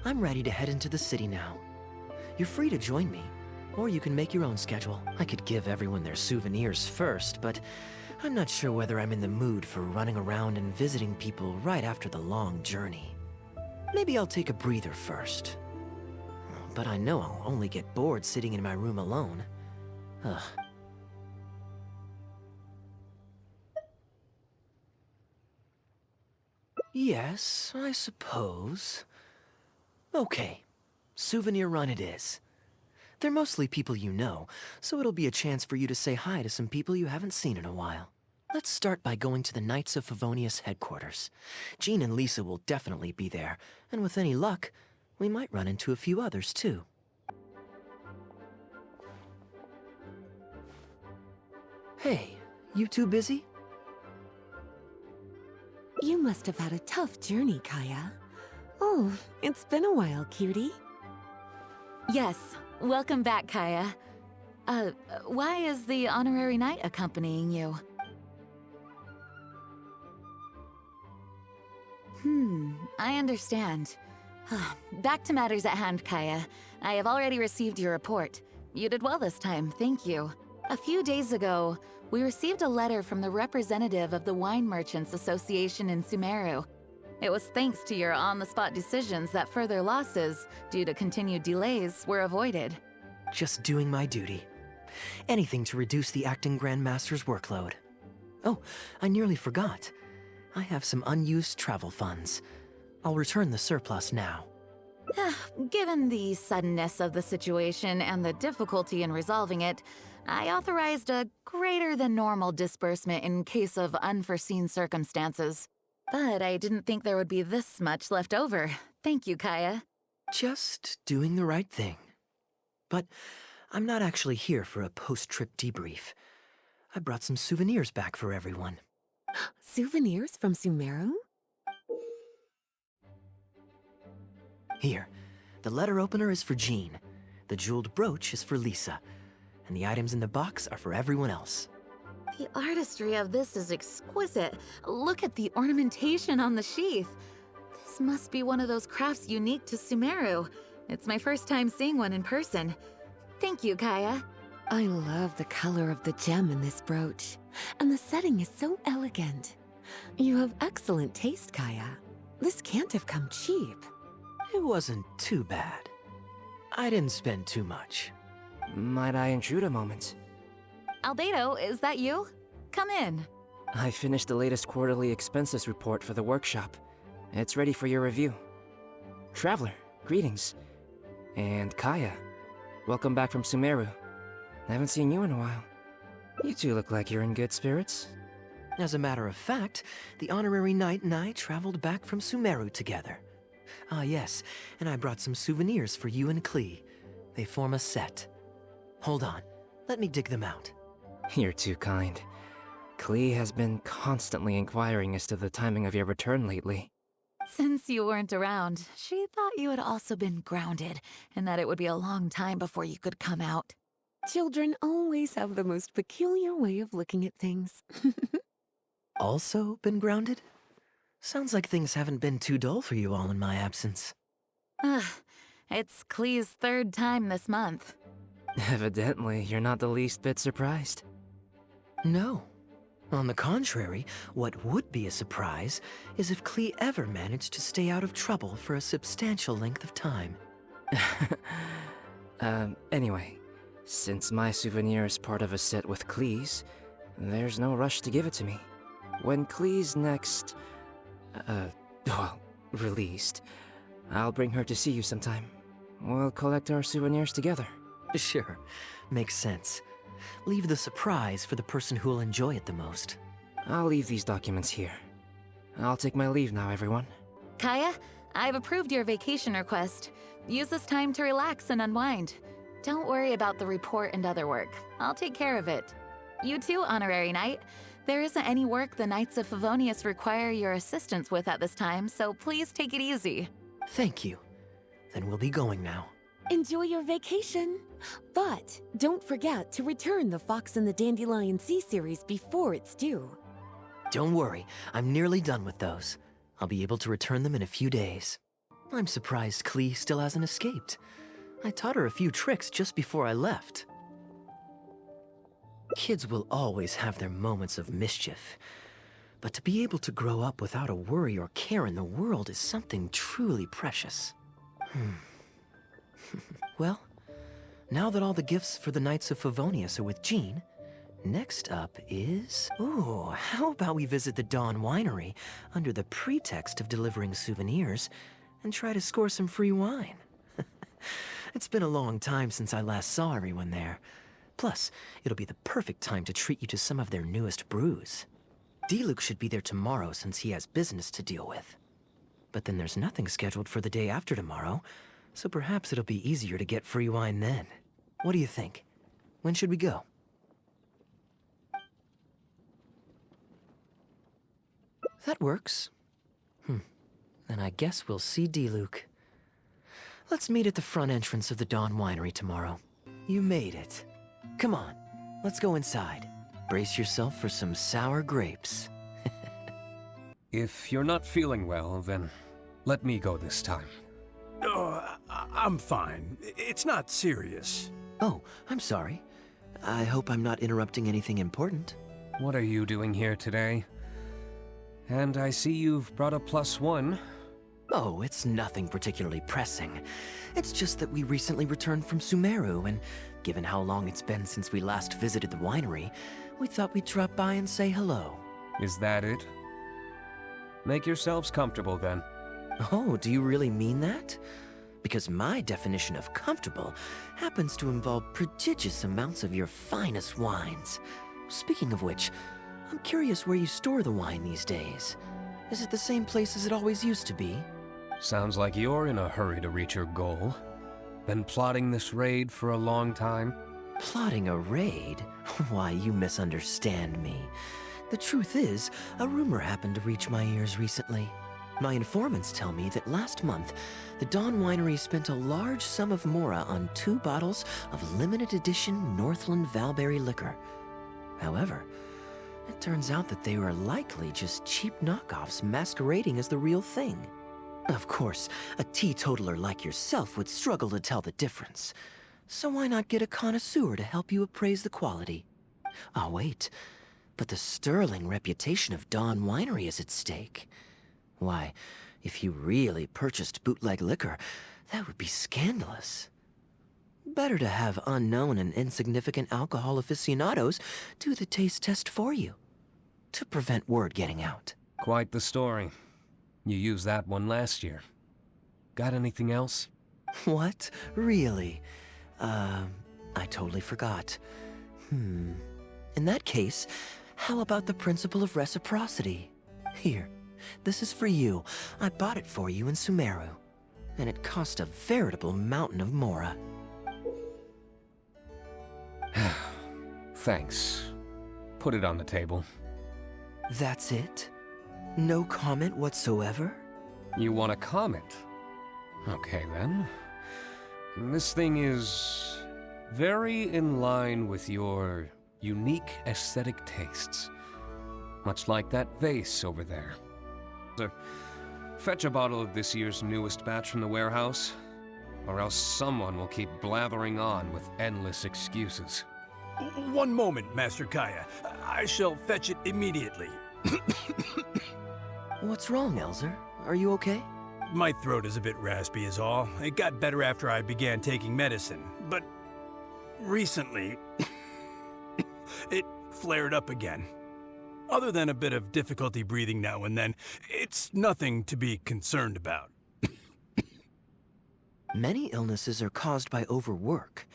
I'm ready to head into the city now. You're free to join me, or you can make your own schedule. I could give everyone their souvenirs first, but I'm not sure whether I'm in the mood for running around and visiting people right after the long journey. Maybe I'll take a breather first. But I know I'll only get bored sitting in my room alone. Ugh. Yes, I suppose. Okay, souvenir run it is. They're mostly people you know, so it'll be a chance for you to say hi to some people you haven't seen in a while. Let's start by going to the Knights of Favonius headquarters. Jean and Lisa will definitely be there, and with any luck, we might run into a few others too. Hey, you two busy? You must have had a tough journey, Kaya. Oh, it's been a while, cutie. Yes, welcome back, Kaya. Why is the honorary knight accompanying you? I understand. Back to matters at hand, Kaya. I have already received your report. You did well this time, thank you. A few days ago, we received a letter from the representative of the Wine Merchants Association in Sumeru. It was thanks to your on-the-spot decisions that further losses, due to continued delays, were avoided. Just doing my duty. Anything to reduce the acting Grandmaster's workload. Oh, I nearly forgot. I have some unused travel funds. I'll return the surplus now. Given the suddenness of the situation and the difficulty in resolving it, I authorized a greater than normal disbursement in case of unforeseen circumstances. But I didn't think there would be this much left over. Thank you, Kaya. Just doing the right thing. But I'm not actually here for a post-trip debrief. I brought some souvenirs back for everyone. Souvenirs from Sumeru? Here, the letter opener is for Jean, the jeweled brooch is for Lisa, and the items in the box are for everyone else. The artistry of this is exquisite. Look at the ornamentation on the sheath. This must be one of those crafts unique to Sumeru. It's my first time seeing one in person. Thank you, Kaya. I love the color of the gem in this brooch, and the setting is so elegant. You have excellent taste, Kaya. This can't have come cheap. It wasn't too bad. I didn't spend too much. Might I intrude a moment? Albedo, is that you? Come in. I finished the latest quarterly expenses report for the workshop. It's ready for your review. Traveler, greetings. And Kaya, welcome back from Sumeru. I haven't seen you in a while. You two look like you're in good spirits. As a matter of fact, the honorary knight and I traveled back from Sumeru together. Ah yes, and I brought some souvenirs for you and Klee. They form a set. Hold on, let me dig them out. You're too kind. Klee has been constantly inquiring as to the timing of your return lately. Since you weren't around, she thought you had also been grounded, and that it would be a long time before you could come out. Children always have the most peculiar way of looking at things. Also been grounded? Sounds like things haven't been too dull for you all in my absence. It's Klee's third time this month. Evidently, you're not the least bit surprised. No. On the contrary, what would be a surprise is if Klee ever managed to stay out of trouble for a substantial length of time. Anyway, since my souvenir is part of a set with Klee's, there's no rush to give it to me. When Klee's next, released, I'll bring her to see you sometime. We'll collect our souvenirs together. Sure, makes sense. Leave the surprise for the person who'll enjoy it the most. I'll leave these documents here. I'll take my leave now, everyone. Kaya, I've approved your vacation request. Use this time to relax and unwind. Don't worry about the report and other work. I'll take care of it. You too, Honorary Knight. There isn't any work the Knights of Favonius require your assistance with at this time, so please take it easy. Thank you. Then we'll be going now. Enjoy your vacation. But don't forget to return the Fox and the Dandelion Sea series before it's due. Don't worry, I'm nearly done with those. I'll be able to return them in a few days. I'm surprised Klee still hasn't escaped. I taught her a few tricks just before I left. Kids will always have their moments of mischief, but to be able to grow up without a worry or care in the world is something truly precious. Well, now that all the gifts for the Knights of Favonius are with Jean, next up is... Ooh, how about we visit the Dawn Winery under the pretext of delivering souvenirs and try to score some free wine? It's been a long time since I last saw everyone there. Plus, it'll be the perfect time to treat you to some of their newest brews. Diluc should be there tomorrow since he has business to deal with. But then there's nothing scheduled for the day after tomorrow, so perhaps it'll be easier to get free wine then. What do you think? When should we go? That works. Then I guess we'll see Diluc. Let's meet at the front entrance of the Dawn Winery tomorrow. You made it. Come on, let's go inside. Brace yourself for some sour grapes. If you're not feeling well, then let me go this time. Oh, I'm fine. It's not serious. Oh, I'm sorry. I hope I'm not interrupting anything important. What are you doing here today? And I see you've brought a +1. Oh, it's nothing particularly pressing. It's just that we recently returned from Sumeru, and given how long it's been since we last visited the winery, we thought we'd drop by and say hello. Is that it? Make yourselves comfortable then. Oh, do you really mean that? Because my definition of comfortable happens to involve prodigious amounts of your finest wines. Speaking of which, I'm curious where you store the wine these days. Is it the same place as it always used to be? Sounds like you're in a hurry to reach your goal. Been plotting this raid for a long time? Plotting a raid? Why, you misunderstand me. The truth is, a rumor happened to reach my ears recently. My informants tell me that last month, the Dawn Winery spent a large sum of mora on 2 bottles of limited edition Northland Valberry liquor. However, it turns out that they were likely just cheap knockoffs masquerading as the real thing. Of course, a teetotaler like yourself would struggle to tell the difference. So why not get a connoisseur to help you appraise the quality? Oh, wait. But the sterling reputation of Dawn Winery is at stake. Why, if you really purchased bootleg liquor, that would be scandalous. Better to have unknown and insignificant alcohol aficionados do the taste test for you, to prevent word getting out. Quite the story. You used that one last year. Got anything else? What? Really? I totally forgot. In that case, how about the principle of reciprocity? Here, this is for you. I bought it for you in Sumeru, and it cost a veritable mountain of mora. Thanks. Put it on the table. That's it? No comment whatsoever? You want a comment? Okay then. This thing is very in line with your unique aesthetic tastes. Much like that vase over there. So, fetch a bottle of this year's newest batch from the warehouse, or else someone will keep blathering on with endless excuses. One moment, Master Kaya. I shall fetch it immediately. What's wrong, Elzer? Are you okay? My throat is a bit raspy is all. It got better after I began taking medicine, but recently it flared up again. Other than a bit of difficulty breathing now and then, it's nothing to be concerned about. Many illnesses are caused by overwork.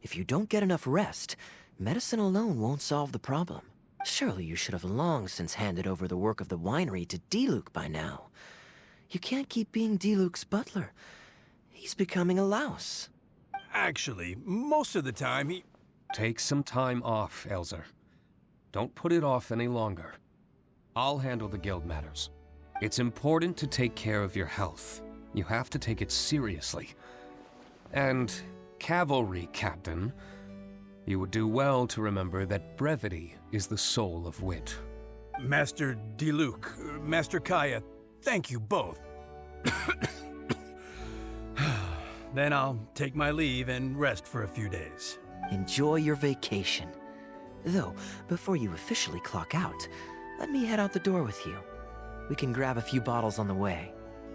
If you don't get enough rest, medicine alone won't solve the problem. Surely you should have long since handed over the work of the winery to Diluc by now. You can't keep being Diluc's butler. He's becoming a louse. Actually, most of the time he... Take some time off, Elzer. Don't put it off any longer. I'll handle the guild matters. It's important to take care of your health. You have to take it seriously. And, cavalry captain, you would do well to remember that brevity is the soul of wit. Master Diluc, Master Kaya, thank you both. Then I'll take my leave and rest for a few days. Enjoy your vacation. Though, before you officially clock out, let me head out the door with you. We can grab a few bottles on the way.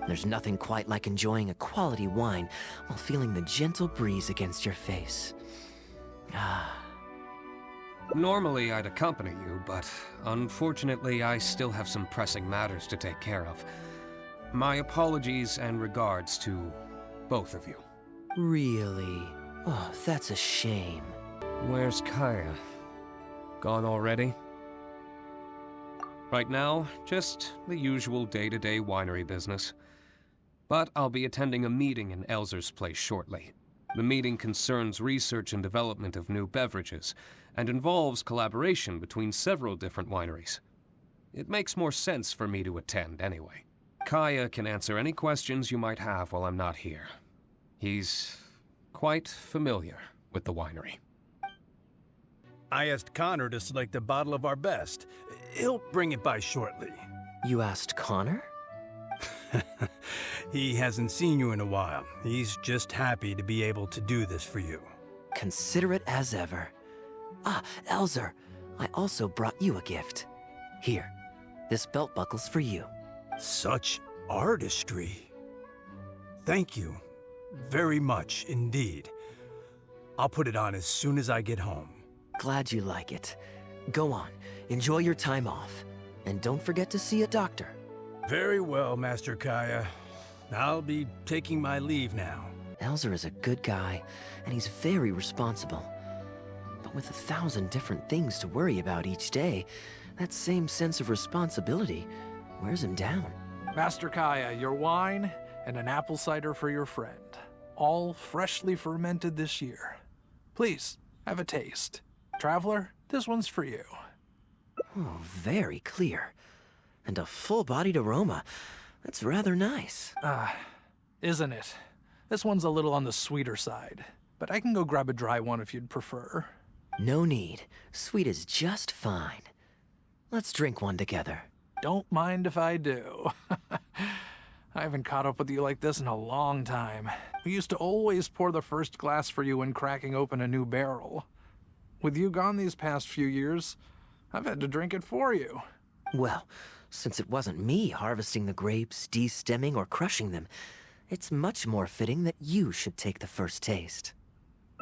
There's nothing quite like enjoying a quality wine while feeling the gentle breeze against your face. Ah. Normally I'd accompany you, but unfortunately I still have some pressing matters to take care of. My apologies and regards to both of you. Really? Oh, that's a shame. Where's Kaia? Gone already? Right now, just the usual day-to-day winery business. But I'll be attending a meeting in Elzer's place shortly. The meeting concerns research and development of new beverages, and involves collaboration between several different wineries. It makes more sense for me to attend anyway. Kaia can answer any questions you might have while I'm not here. He's quite familiar with the winery. I asked Connor to select a bottle of our best. He'll bring it by shortly. You asked Connor? He hasn't seen you in a while. He's just happy to be able to do this for you. Considerate as ever. Ah, Elzer, I also brought you a gift. Here, this belt buckle's for you. Such artistry. Thank you very much indeed. I'll put it on as soon as I get home. Glad you like it. Go on, enjoy your time off. And don't forget to see a doctor. Very well, Master Kaia. I'll be taking my leave now. Elzer is a good guy, and he's very responsible. But with 1,000 different things to worry about each day, that same sense of responsibility wears him down. Master Kaia, your wine and an apple cider for your friend. All freshly fermented this year. Please, have a taste. Traveler, this one's for you. Oh, very clear. And a full-bodied aroma. That's rather nice. Isn't it? This one's a little on the sweeter side, but I can go grab a dry one if you'd prefer. No need. Sweet is just fine. Let's drink one together. Don't mind if I do. I haven't caught up with you like this in a long time. We used to always pour the first glass for you when cracking open a new barrel. With you gone these past few years, I've had to drink it for you. Well, since it wasn't me harvesting the grapes, de-stemming, or crushing them, it's much more fitting that you should take the first taste.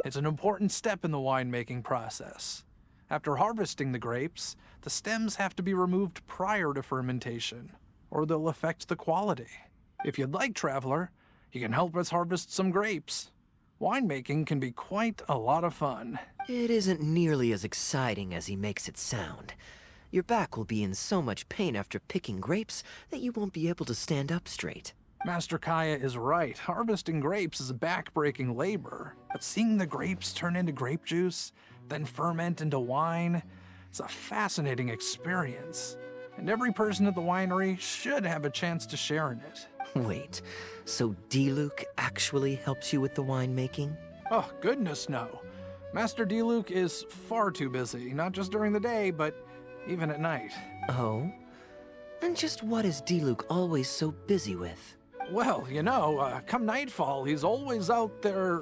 It's an important step in the winemaking process. After harvesting the grapes, the stems have to be removed prior to fermentation, or they'll affect the quality. If you'd like, Traveler, you can help us harvest some grapes. Winemaking can be quite a lot of fun. It isn't nearly as exciting as he makes it sound. Your back will be in so much pain after picking grapes that you won't be able to stand up straight. Master Kaia is right. Harvesting grapes is a back-breaking labor. But seeing the grapes turn into grape juice, then ferment into wine, it's a fascinating experience. And every person at the winery should have a chance to share in it. Wait, so Diluc actually helps you with the winemaking? Oh, goodness no. Master Diluc is far too busy, not just during the day, but even at night. Oh? And just what is Diluc always so busy with? Well, you know, come nightfall, he's always out there,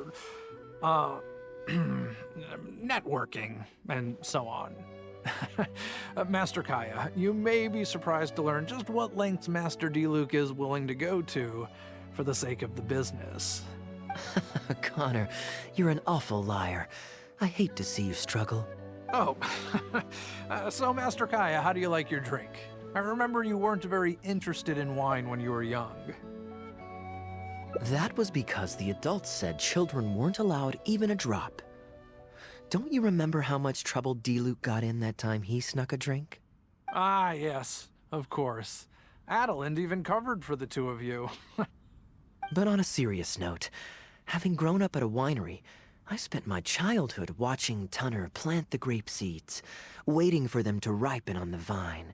networking and so on. Master Kaia, you may be surprised to learn just what lengths Master Diluc is willing to go to for the sake of the business. Connor, you're an awful liar. I hate to see you struggle. Oh, so Master Kaia, how do you like your drink? I remember you weren't very interested in wine when you were young. That was because the adults said children weren't allowed even a drop. Don't you remember how much trouble Diluc got in that time he snuck a drink? Ah, yes, of course. Adeline even covered for the two of you. But on a serious note, having grown up at a winery, I spent my childhood watching Tunner plant the grape seeds, waiting for them to ripen on the vine,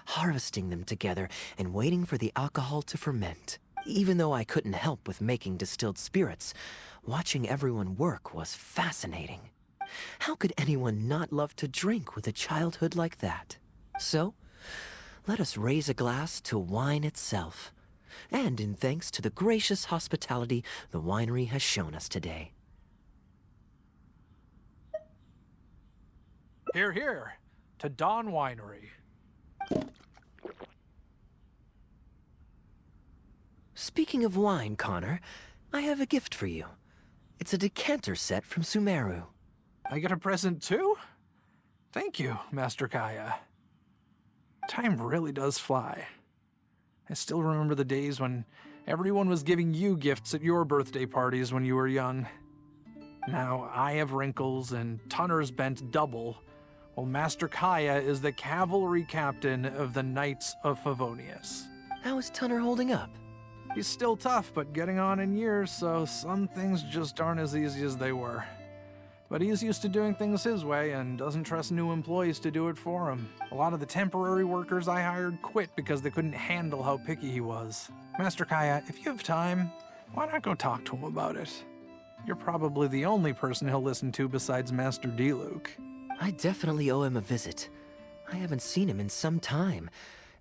harvesting them together, and waiting for the alcohol to ferment. Even though I couldn't help with making distilled spirits, watching everyone work was fascinating. How could anyone not love to drink with a childhood like that? So, let us raise a glass to wine itself, and in thanks to the gracious hospitality the winery has shown us today. Here, here, to Dawn Winery. Speaking of wine, Connor, I have a gift for you. It's a decanter set from Sumeru. I get a present too? Thank you, Master Kaia. Time really does fly. I still remember the days when everyone was giving you gifts at your birthday parties when you were young. Now I have wrinkles and Tunner's bent double, while Master Kaia is the cavalry captain of the Knights of Favonius. How is Tunner holding up? He's still tough, but getting on in years, so some things just aren't as easy as they were. But he's used to doing things his way and doesn't trust new employees to do it for him. A lot of the temporary workers I hired quit because they couldn't handle how picky he was. Master Kaia, if you have time, why not go talk to him about it? You're probably the only person he'll listen to besides Master Diluc. I definitely owe him a visit. I haven't seen him in some time,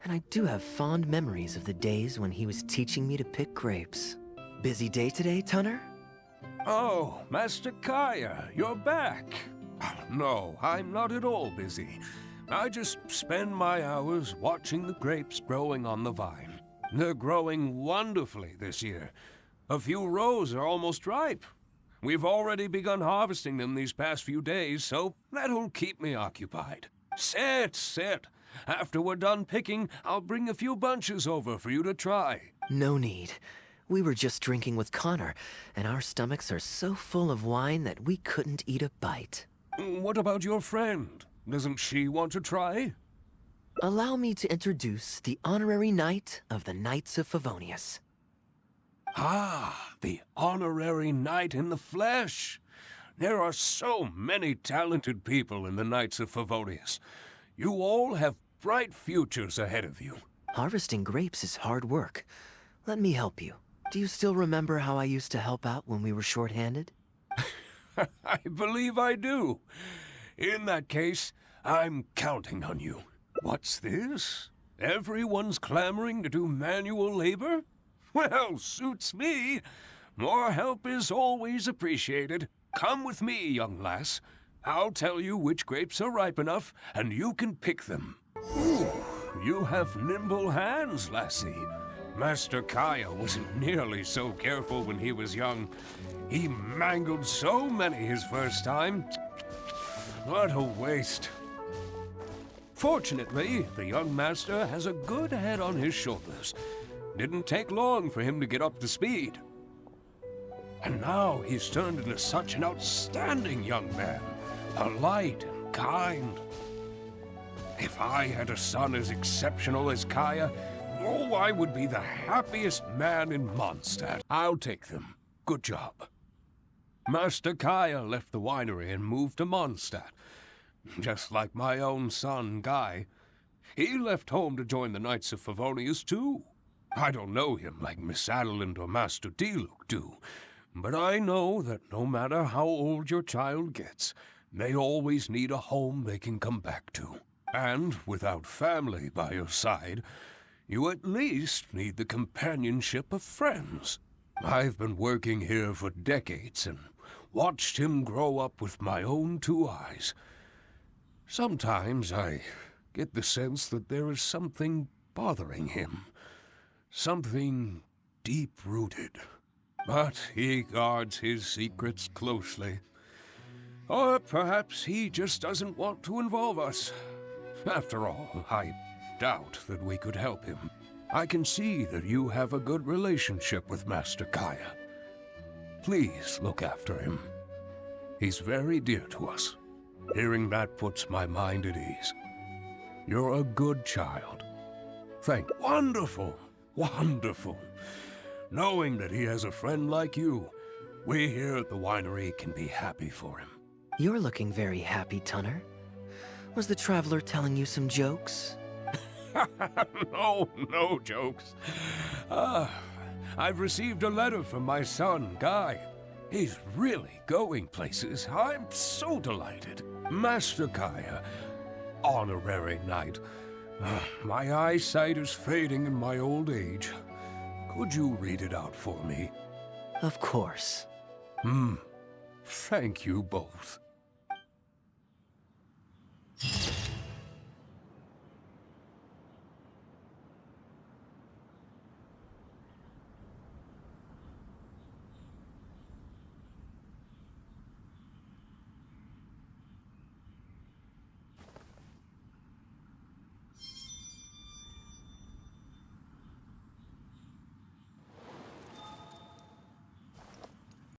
and I do have fond memories of the days when he was teaching me to pick grapes. Busy day today, Tunner? Oh, Master Kaia, you're back. No, I'm not at all busy. I just spend my hours watching the grapes growing on the vine. They're growing wonderfully this year. A few rows are almost ripe. We've already begun harvesting them these past few days, so that'll keep me occupied. Sit. After we're done picking, I'll bring a few bunches over for you to try. No need. We were just drinking with Connor, and our stomachs are so full of wine that we couldn't eat a bite. What about your friend? Doesn't she want to try? Allow me to introduce the honorary knight of the Knights of Favonius. Ah, the honorary knight in the flesh. There are so many talented people in the Knights of Favonius. You all have bright futures ahead of you. Harvesting grapes is hard work. Let me help you. Do you still remember how I used to help out when we were short-handed? I believe I do. In that case, I'm counting on you. What's this? Everyone's clamoring to do manual labor? Well, suits me. More help is always appreciated. Come with me, young lass. I'll tell you which grapes are ripe enough, and you can pick them. Ooh, you have nimble hands, lassie. Master Kaia wasn't nearly so careful when he was young. He mangled so many his first time. What a waste. Fortunately, the young master has a good head on his shoulders. Didn't take long for him to get up to speed. And now he's turned into such an outstanding young man, polite and kind. If I had a son as exceptional as Kaia, oh, I would be the happiest man in Mondstadt. I'll take them. Good job. Master Kaia left the winery and moved to Mondstadt. Just like my own son, Guy. He left home to join the Knights of Favonius, too. I don't know him like Miss Adeline or Master Diluc do, but I know that no matter how old your child gets, they always need a home they can come back to. And without family by your side, you at least need the companionship of friends. I've been working here for decades and watched him grow up with my own two eyes. Sometimes I get the sense that there is something bothering him, something deep-rooted. But he guards his secrets closely. Or perhaps he just doesn't want to involve us. After all, I doubt that we could help him. I can see that you have a good relationship with Master Kaia. Please look after him. He's very dear to us. Hearing that puts my mind at ease. You're a good child. Wonderful, wonderful. Knowing that he has a friend like you, we here at the winery can be happy for him. You're looking very happy, Tunner. Was the traveler telling you some jokes? No jokes. I've received a letter from my son, Guy. He's really going places. I'm so delighted. Master Kaia, honorary knight. My eyesight is fading in my old age. Could you read it out for me? Of course. Thank you both.